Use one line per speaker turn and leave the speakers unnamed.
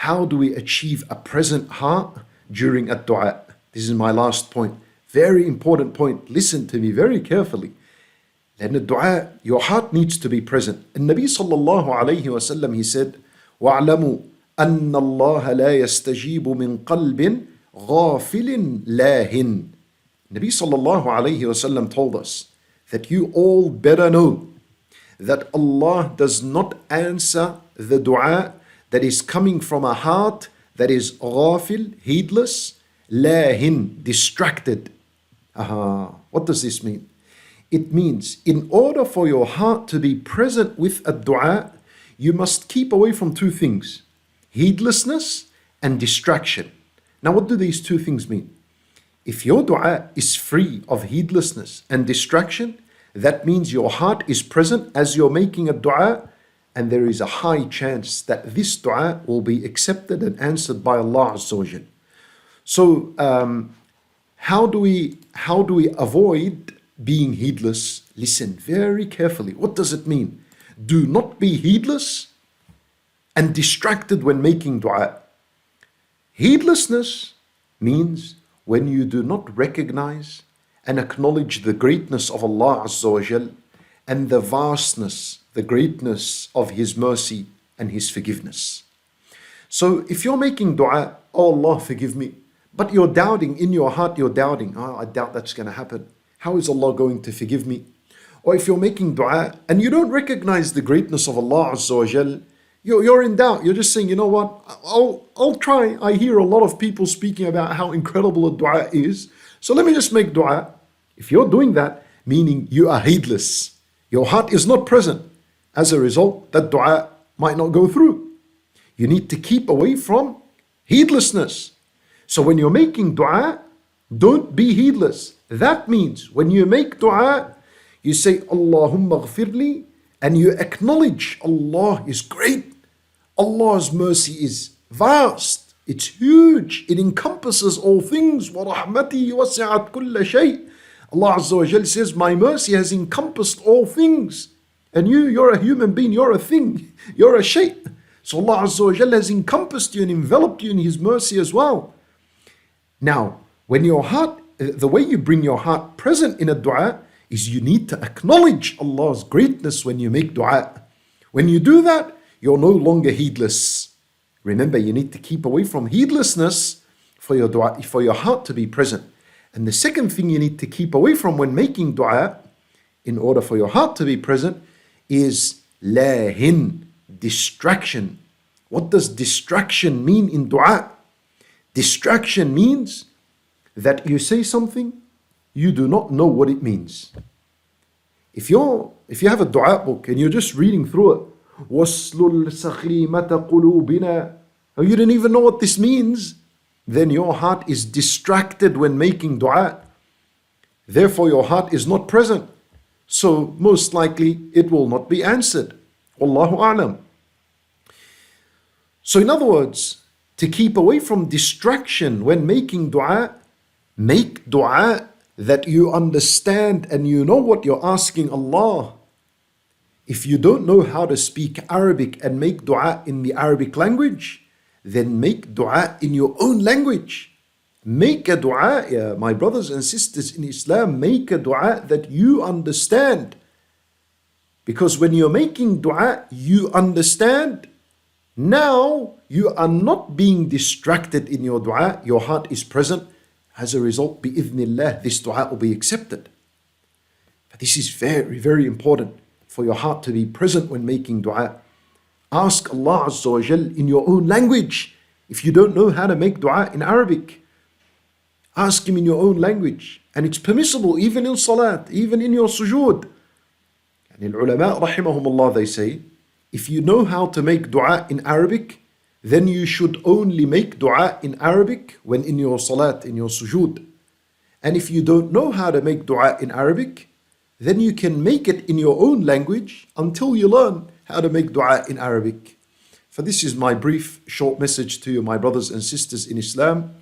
how do we achieve a present heart during a dua? This is my last point. Very important point. Listen to me very carefully. Then the dua, your heart needs to be present. And Nabi sallallahu alayhi wa sallam, he said, وَاعْلَمُوا أَنَّ اللَّهَ لَا يَسْتَجِيبُ مِنْ قَلْبٍ غَافِلٍ لَاهٍ. Nabi sallallahu alayhi wa sallam told us that you all better know that Allah does not answer the dua that is coming from a heart that is ghafil, heedless, lahin, distracted. What does this mean? It means in order for your heart to be present with a dua, you must keep away from two things: heedlessness and distraction. Now, what do these two things mean? If your dua is free of heedlessness and distraction, that means your heart is present as you're making a dua, and there is a high chance that this dua will be accepted and answered by Allah Azza wa Jal. So, how do we avoid being heedless? Listen very carefully. What does it mean? Do not be heedless and distracted when making dua. Heedlessness means when you do not recognize and acknowledge the greatness of Allah Azza wa Jal and the vastness, the greatness of His mercy and His forgiveness. So if you're making dua, oh Allah forgive me, but you're doubting in your heart, you're doubting, I doubt that's going to happen. How is Allah going to forgive me? Or if you're making dua and you don't recognize the greatness of Allah Azza wa Jal, you're in doubt. You're just saying, you know what, I'll try. I hear a lot of people speaking about how incredible a dua is, so let me just make dua. If you're doing that, meaning you are heedless, your heart is not present. As a result, that dua might not go through. You need to keep away from heedlessness. So when you're making dua, don't be heedless. That means when you make dua, you say, Allahumma ghfirli, and you acknowledge Allah is great. Allah's mercy is vast. It's huge. It encompasses all things. وَرَحْمَتِي وَسِعَتْ كُلَّ شَيْءٍ. Allah Azza wa Jal says, my mercy has encompassed all things. And you're a human being, you're a thing, you're a shay. So Allah Azza wa Jal has encompassed you and enveloped you in His mercy as well. Now, when your heart, the way you bring your heart present in a dua is you need to acknowledge Allah's greatness when you make dua. When you do that, you're no longer heedless. Remember, you need to keep away from heedlessness for your dua, for your heart to be present. And the second thing you need to keep away from when making dua, in order for your heart to be present, is lahin, distraction. What does distraction mean in dua? Distraction means that you say something, you do not know what it means. If you have a dua book and you're just reading through it, وَاسْلُلْ سَخِيمَةَ قُلُوبِنَا, and you don't even know what this means, then your heart is distracted when making dua. Therefore, your heart is not present. So most likely it will not be answered. Wallahu a'lam. So in other words, to keep away from distraction when making dua, make dua that you understand and you know what you're asking Allah. If you don't know how to speak Arabic and make dua in the Arabic language, then make dua in your own language. Make a dua, my brothers and sisters in Islam, make a dua that you understand. Because when you're making dua, you understand. Now you are not being distracted in your dua, your heart is present. As a result, bi'idhnillah, this dua will be accepted. But this is very, very important for your heart to be present when making dua. Ask Allah Azza wa Jal in your own language. If you don't know how to make dua in Arabic, ask Him in your own language. And it's permissible even in salat, even in your sujood. And the ulama, rahimahumullah, they say, if you know how to make dua in Arabic, then you should only make dua in Arabic when in your salat, in your sujood. And if you don't know how to make dua in Arabic, then you can make it in your own language until you learn how to make dua in Arabic. For this is my brief, short message to you, my brothers and sisters in Islam.